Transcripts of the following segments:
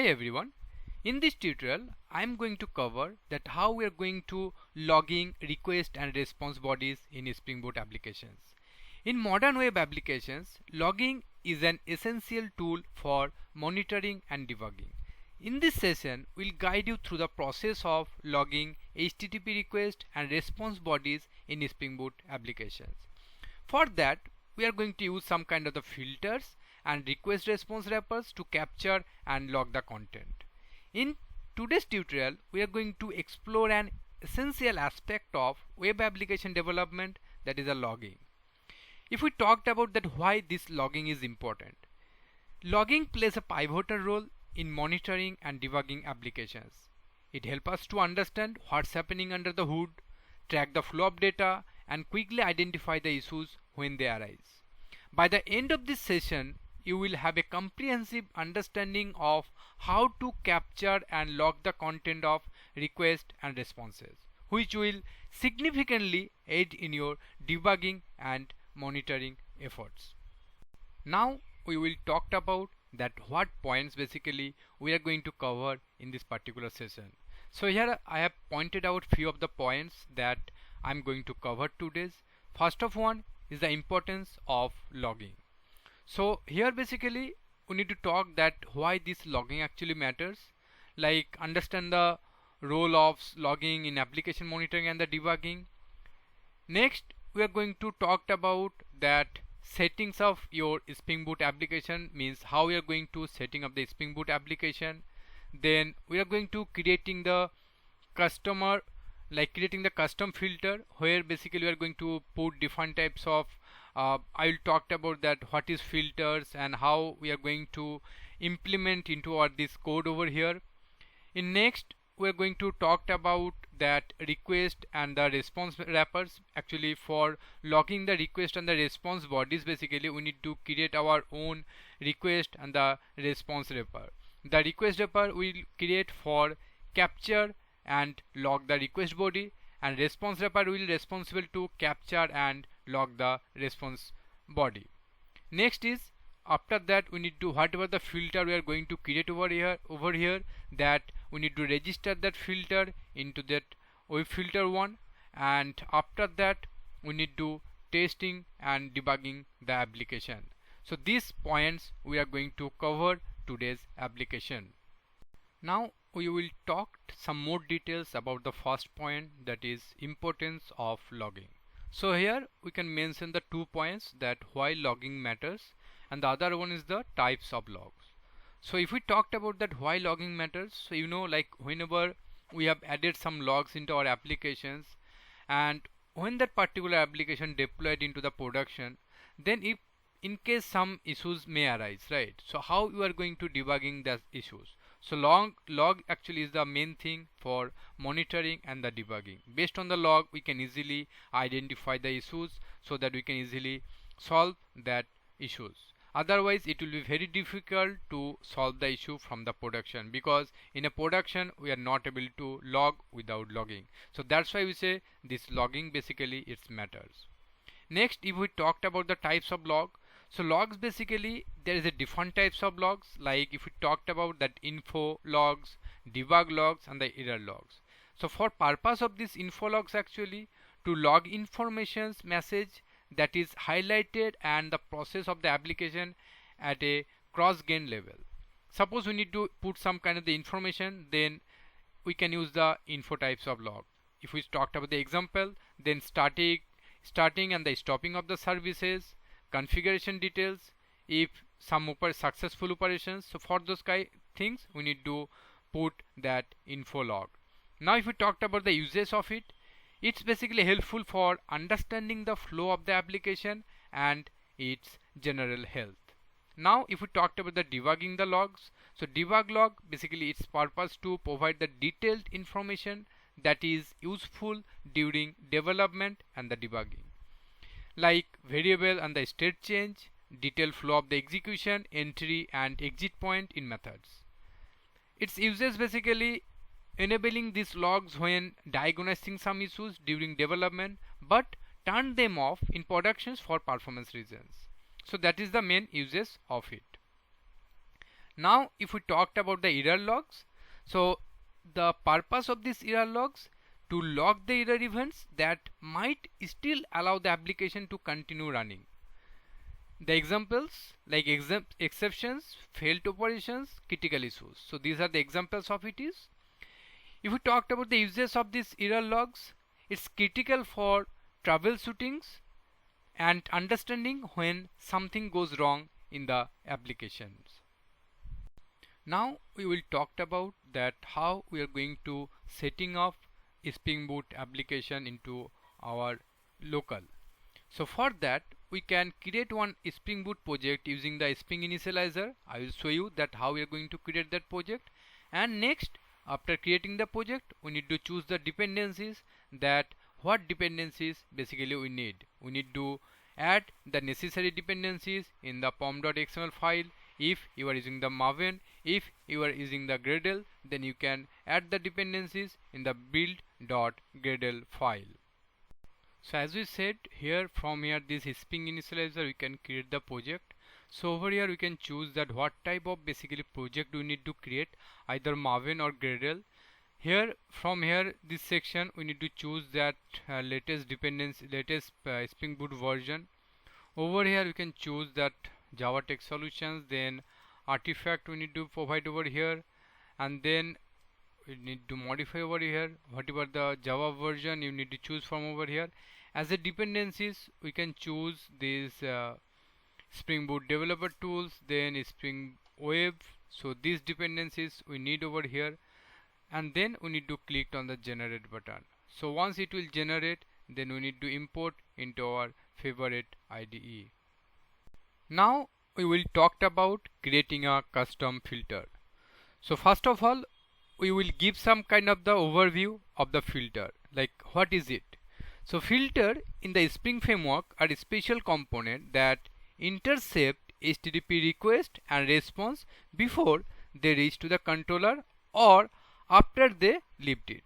Hi everyone. In this tutorial, I am going to cover that how we are going to logging request and response bodies in Spring Boot applications. In modern web applications, logging is an essential tool for monitoring and debugging. In this session, we'll guide you through the process of logging HTTP request and response bodies in Spring Boot applications. For that, we are going to use some kind of the filters and request response wrappers to capture and log the content. In today's tutorial, we are going to explore an essential aspect of web application development, that is a logging. If we talked about that why this logging is important, logging plays a pivotal role in monitoring and debugging applications. It helps us to understand what's happening under the hood, track the flow of data, and quickly identify the issues when they arise. By the end of this session, you will have a comprehensive understanding of how to capture and log the content of requests and responses, which will significantly aid in your debugging and monitoring efforts. Now we will talk about that what points basically we are going to cover in this particular session. So here I have pointed out few of the points that I'm going to cover today. First of one is the importance of logging. So here basically we need to talk that why this logging actually matters, like understand the role of logging in application monitoring and the debugging. Next we are going to talk about that settings of your Spring Boot application, means how we are going to setting up the Spring Boot application. Then we are going to creating the custom filter, where basically we are going to put different types of I will talk about that what is filters and how we are going to implement into our this code over here. In next we are going to talk about that request and the response wrappers. Actually for logging the request and the response bodies, basically we need to create our own request and the response wrapper. The request wrapper we will create for capture and log the request body, and response wrapper will be responsible to capture and log the response body. Next is after that we need to whatever the filter we are going to create over here that we need to register that filter into that web filter one, and after that we need to testing and debugging the application. So these points we are going to cover today's application. Now we will talk some more details about the first point, that is importance of logging. So here we can mention the 2 points, that why logging matters, and the other one is the types of logs. So if we talked about that why logging matters, so like whenever we have added some logs into our applications, and when that particular application deployed into the production, then if in case some issues may arise, right? So how you are going to debugging the issues? So log actually is the main thing for monitoring and the debugging. Based on the log we can easily identify the issues so that we can easily solve that issues. Otherwise it will be very difficult to solve the issue from the production, because in a production we are not able to log without logging. So that's why we say this logging basically it matters. Next, if we talked about the types of log, so logs basically there is a different types of logs, like if we talked about that info logs, debug logs and the error logs. So for purpose of this info logs, actually to log informations message that is highlighted and the process of the application at a cross-grain level. Suppose we need to put some kind of the information, then we can use the info types of log. If we talked about the example, then starting and the stopping of the services, configuration details, if some successful operations. So for those things we need to put that info log. Now if we talked about the uses of it, it's basically helpful for understanding the flow of the application and its general health. Now if we talked about the debugging the logs, so debug log basically its purpose to provide the detailed information that is useful during development and the debugging, like variable and the state change, detailed flow of the execution, entry and exit point in methods. Its uses basically enabling these logs when diagnosing some issues during development, but turn them off in productions for performance reasons. So that is the main uses of it. Now if we talked about the error logs, so the purpose of these error logs to log the error events that might still allow the application to continue running. The examples like exceptions, failed operations, critical issues. So these are the examples of it is. If we talked about the uses of these error logs, it's critical for troubleshootings and understanding when something goes wrong in the applications. Now we will talk about that how we are going to setting up Spring Boot application into our local. So for that we can create one Spring Boot project using the Spring Initializer. I will show you that how we are going to create that project. And next, after creating the project, we need to choose the dependencies, that what dependencies basically we need. We need to add the necessary dependencies in the pom.xml file. If you are using the Maven, if you are using the Gradle, then you can add the dependencies in the build.gradle file. So as we said here, from here this Spring Initializer we can create the project. So over here we can choose that what type of basically project we need to create, either Maven or Gradle. Here from here this section we need to choose that latest Spring Boot version. Over here we can choose that Java Text Solutions, then artifact we need to provide over here, and then we need to modify over here whatever the Java version you need to choose from over here. As a dependencies we can choose these Spring Boot developer tools, then Spring Web. So these dependencies we need over here, and then we need to click on the generate button. So once it will generate, then we need to import into our favorite IDE. Now we will talk about creating a custom filter. So first of all we will give some kind of the overview of the filter, like what is it. So filter in the Spring framework are a special component that intercept HTTP request and response before they reach to the controller or after they left it.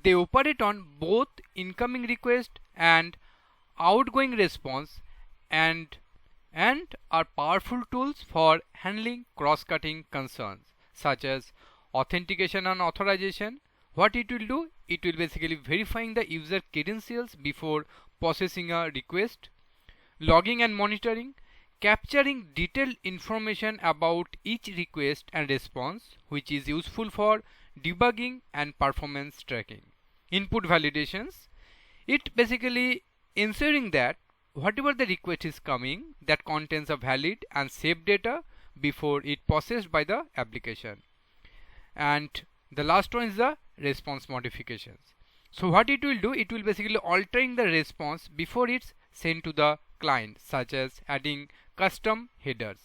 They operate on both incoming request and outgoing response and are powerful tools for handling cross-cutting concerns such as authentication and authorization. What it will do, it will basically verifying the user credentials before processing a request, logging and monitoring, capturing detailed information about each request and response, which is useful for debugging and performance tracking. Input validations, it basically ensuring that whatever the request is coming that contains a valid and safe data before it processed by the application. And the last one is the response modifications. So what it will do, it will basically altering the response before it's sent to the client, such as adding custom headers.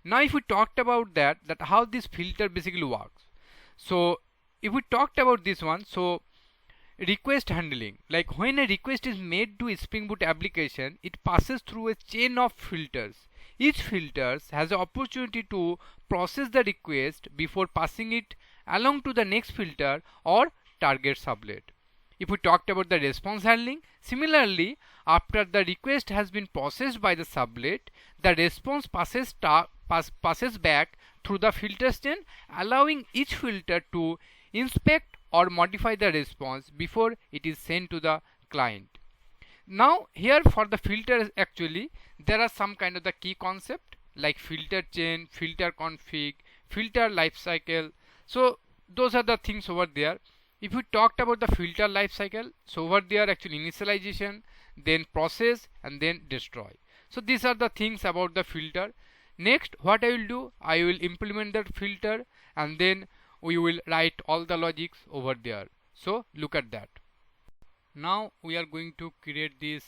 Now if we talked about that how this filter basically works. So if we talked about this one, so request handling, like when a request is made to a Spring Boot application, it passes through a chain of filters. Each filter has the opportunity to process the request before passing it along to the next filter or target sublet. If we talked about the response handling, similarly, after the request has been processed by the sublet, the response passes back through the filter chain, allowing each filter to inspect or modify the response before it is sent to the client. Now here for the filters, actually there are some kind of the key concept like filter chain, filter config, filter lifecycle. So those are the things over there. If we talked about the filter lifecycle, so over there actually initialization, then process, and then destroy. So these are the things about the filter. Next, what I will do, I will implement that filter, and then we will write all the logics over there. So look at that. Now we are going to create this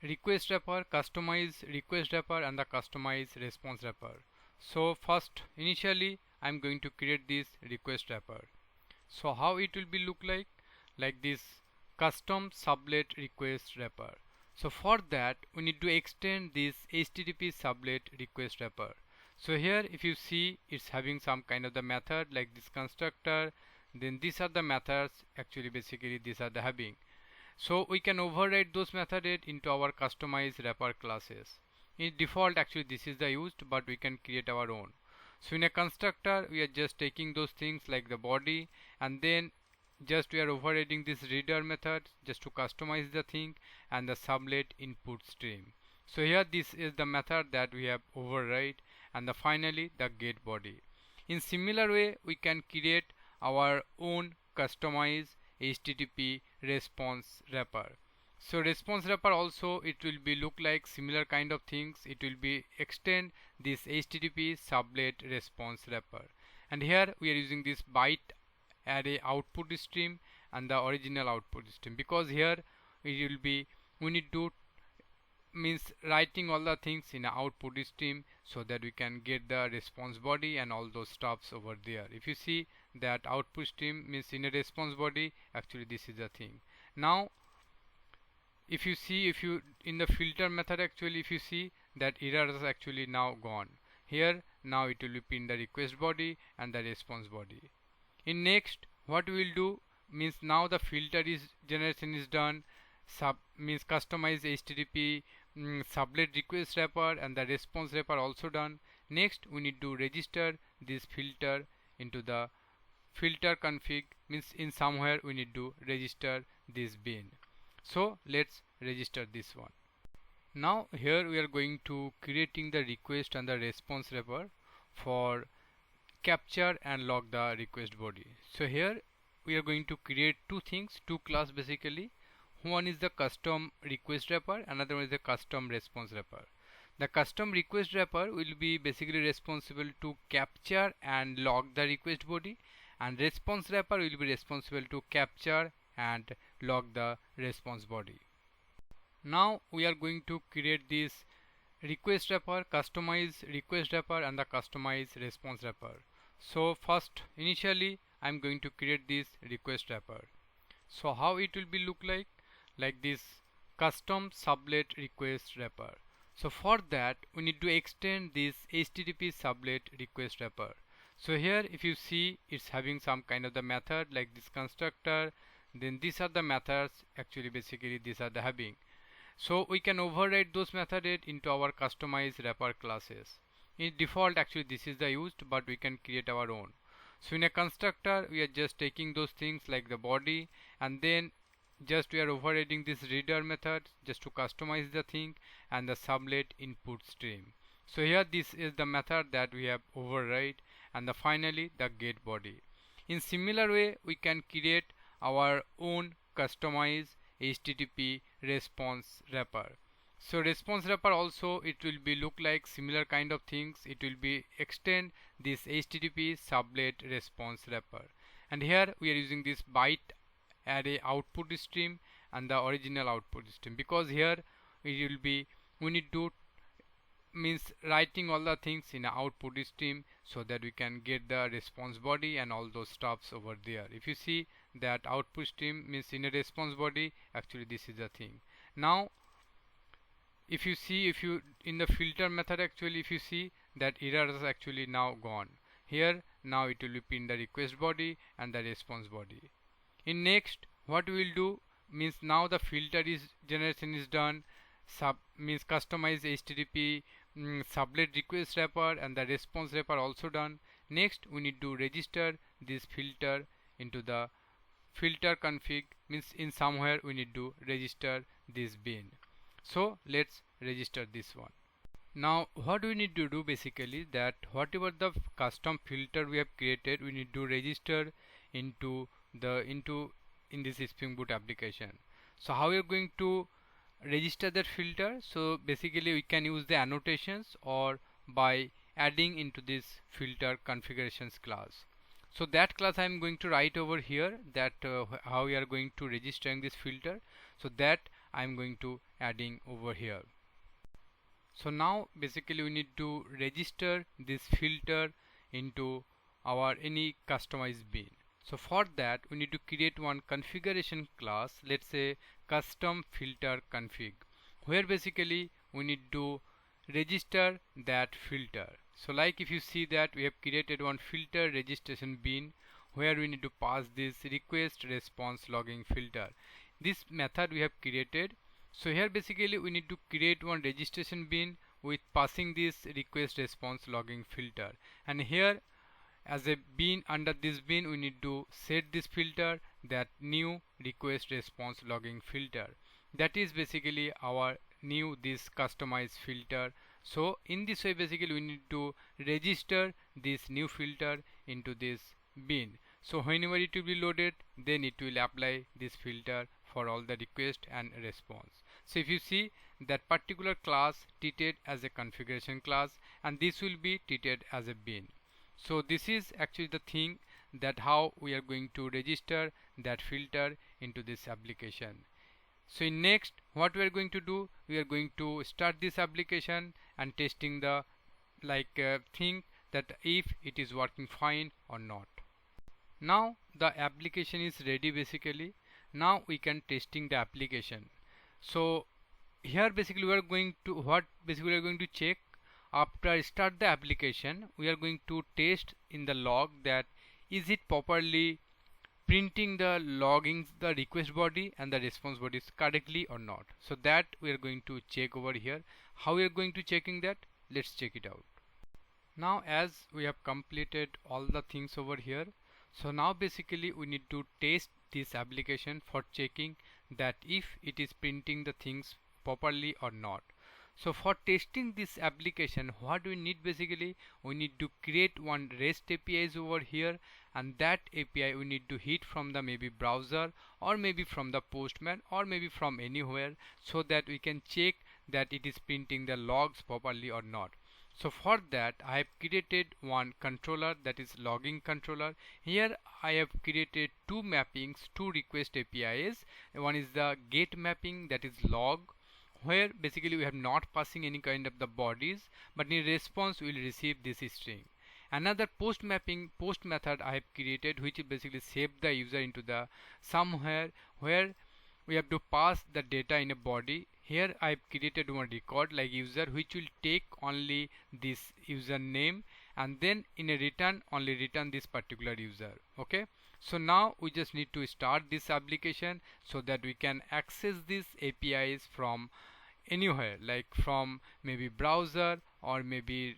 request wrapper, customize request wrapper, and the customize response wrapper. So first, initially I'm going to create this request wrapper. So how it will be look like this custom sublet request wrapper. So for that we need to extend this HTTP sublet request wrapper. So here if you see, it's having some kind of the method like this constructor, then these are the methods, actually basically these are the having. So we can override those methods into our customized wrapper classes. In default actually this is the used, but we can create our own. So in a constructor we are just taking those things like the body, and then just we are overriding this reader method just to customize the thing, and the sublet input stream. So here this is the method that we have override, and finally the get body. In similar way we can create our own customized HTTP response wrapper. So response wrapper also it will be look like similar kind of things. It will be extend this HTTP sublet response wrapper, and here we are using this byte array output stream and the original output stream, because here it will be we need to means writing all the things in a output stream so that we can get the response body and all those stuffs over there. If you see that output stream means in a response body, actually this is the thing. Now if you see, if you in the filter method, actually if you see that error is actually now gone. Here now it will be pin the request body and the response body. In next what we will do means now the filter is generation is done, sub means customize HTTP sublet request wrapper and the response wrapper also done. Next we need to register this filter into the filter config, means in somewhere we need to register this bin. So let's register this one. Now here we are going to creating the request and the response wrapper for capture and log the request body. So here we are going to create two things, two class basically. One is the custom request wrapper, another one is the custom response wrapper. The custom request wrapper will be basically responsible to capture and log the request body, and response wrapper will be responsible to capture and log the response body. Now we are going to create this request wrapper, customize request wrapper and the customize response wrapper. So first initially I am going to create this request wrapper. So how it will be look like this custom sublet request wrapper. So for that we need to extend this HTTP sublet request wrapper. So here if you see it's having some kind of the method like this constructor, then these are the methods, actually basically these are the having. So we can override those methods into our customized wrapper classes. In default actually this is the used, but we can create our own. So in a constructor we are just taking those things like the body, and then just we are overriding this reader method just to customize the thing, and the sublet input stream. So here this is the method that we have override, and finally the get body. In similar way we can create our own customized HTTP response wrapper. So response wrapper also it will be look like similar kind of things. It will be extend this HTTP sublet response wrapper, and here we are using this byte array output stream and the original output stream, because here it will be we need to means writing all the things in a output stream so that we can get the response body and all those stuffs over there. If you see that output stream means in a response body, actually this is the thing. Now if you see, if you in the filter method, actually if you see that error is actually now gone. Here now it will be pin the request body and the response body. In next what we will do means now the filter is generation is done, means customize HTTP sublet request wrapper and the response wrapper also done. Next we need to register this filter into the filter config, means in somewhere we need to register this bin. So let's register this one. Now what we need to do basically that whatever the custom filter we have created, we need to register into in this Spring Boot application. So how we are going to register that filter? So basically we can use the annotations or by adding into this filter configurations class. So that class I am going to write over here, that how we are going to registering this filter. So that I am going to adding over here. So now basically we need to register this filter into our any customized bin. So for that we need to create one configuration class, let's say custom filter config, where basically we need to register that filter. So like if you see that we have created one filter registration bin where we need to pass this request response logging filter. This method we have created. So here basically we need to create one registration bin with passing this request response logging filter. And here as a bean, under this bean we need to set this filter, that new request response logging filter. That is basically our new this customized filter. So in this way basically we need to register this new filter into this bean. So whenever it will be loaded, then it will apply this filter for all the request and response. So if you see, that particular class treated as a configuration class, and this will be treated as a bean. So this is actually the thing, that how we are going to register that filter into this application. So in next, what we are going to do, we are going to start this application and testing the thing that if it is working fine or not. Now the application is ready basically. Now we can testing the application. So here basically we are going to we are going to check after I start the application. We are going to test in the log that is it properly printing the loggings, the request body and the response bodies correctly or not. So that we are going to check over here. How we are going to checking that? Let's check it out. Now as we have completed all the things over here, so now basically we need to test this application for checking that if it is printing the things properly or not. So for testing this application, what we need basically, we need to create one REST APIs over here, and that API we need to hit from the maybe browser or maybe from the Postman or maybe from anywhere, so that we can check that it is printing the logs properly or not. So for that I have created one controller, that is logging controller. Here I have created two mappings, two request APIs. One is the get mapping, that is log, where basically we have not passing any kind of the bodies, but in response we will receive this string. Another post mapping, post method I have created, which will basically save the user into the somewhere where we have to pass the data in a body. Here I have created one record like user, which will take only this username, and then in a return only return this particular user. Okay, so now we just need to start this application so that we can access these APIs from anywhere, like from maybe browser or maybe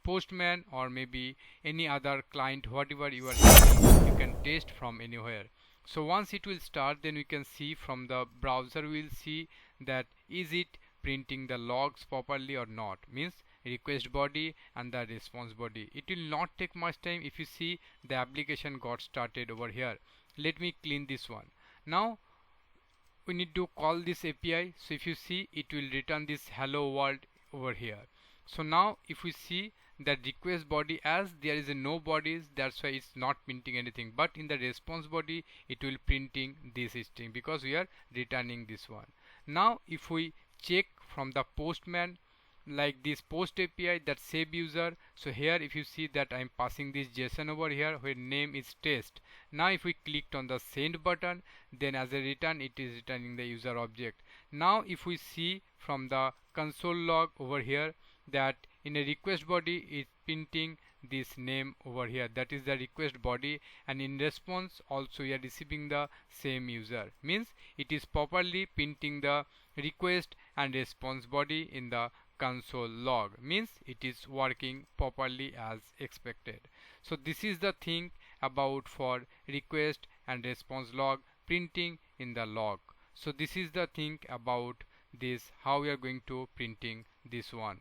Postman or maybe any other client, whatever you are using, you can test from anywhere. So once it will start, then we can see from the browser, we will see that is it printing the logs properly or not, means request body and the response body. It will not take much time. If you see, the application got started over here. Let me clean this one. Now we need to call this API. So if you see, it will return this hello world over here. So now if we see that request body, as there is a no bodies, that's why it's not printing anything, but in the response body it will printing this string because we are returning this one. Now if we check from the Postman, like this post API, that save user, so here if you see that I'm passing this JSON over here where name is test. Now if we clicked on the send button, then as a return it is returning the user object. Now if we see from the console log over here, that in a request body is printing this name over here, that is the request body, and in response also we are receiving the same user, means it is properly printing the request and response body in the console log, means it is working properly as expected. So this is the thing about for request and response log printing in the log. So this is the thing about this, how we are going to printing this one.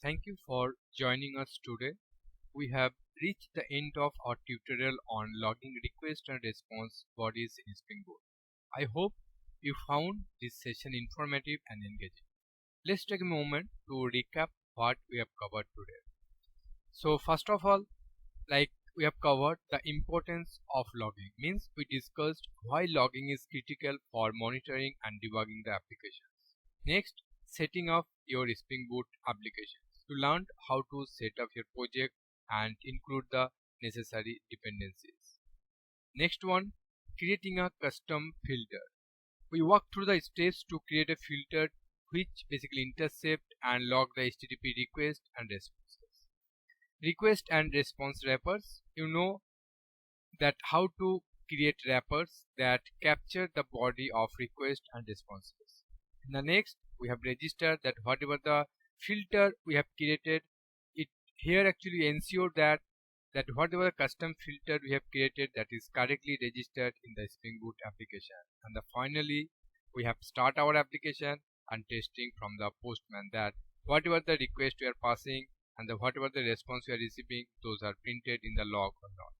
Thank you for joining us today. We have reached the end of our tutorial on logging request and response bodies in Spring Boot. I hope you found this session informative and engaging. Let's take a moment to recap what we have covered today. So first of all, like we have covered the importance of logging, means we discussed why logging is critical for monitoring and debugging the applications. Next, setting up your Spring Boot applications. You learned how to set up your project and include the necessary dependencies. Next one, creating a custom filter. We walked through the steps to create a filter which basically intercept and log the HTTP request and responses. Request and response wrappers. You know that how to create wrappers that capture the body of request and responses. In the next, we have registered that whatever the filter we have created, it here actually ensure that whatever custom filter we have created, that is correctly registered in the Spring Boot application. And finally, we have start our application and testing from the postman that whatever the request we are passing and whatever the response we are receiving, those are printed in the log or not.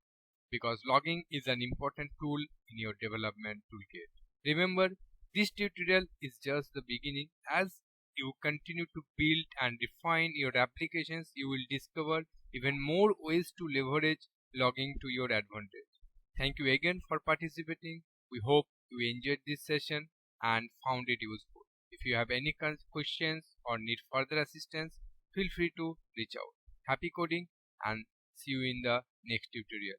Because logging is an important tool in your development toolkit. Remember, this tutorial is just the beginning. As you continue to build and refine your applications, you will discover even more ways to leverage logging to your advantage. Thank you again for participating. We hope you enjoyed this session and found it useful. If you have any questions or need further assistance, feel free to reach out. Happy coding and see you in the next tutorial.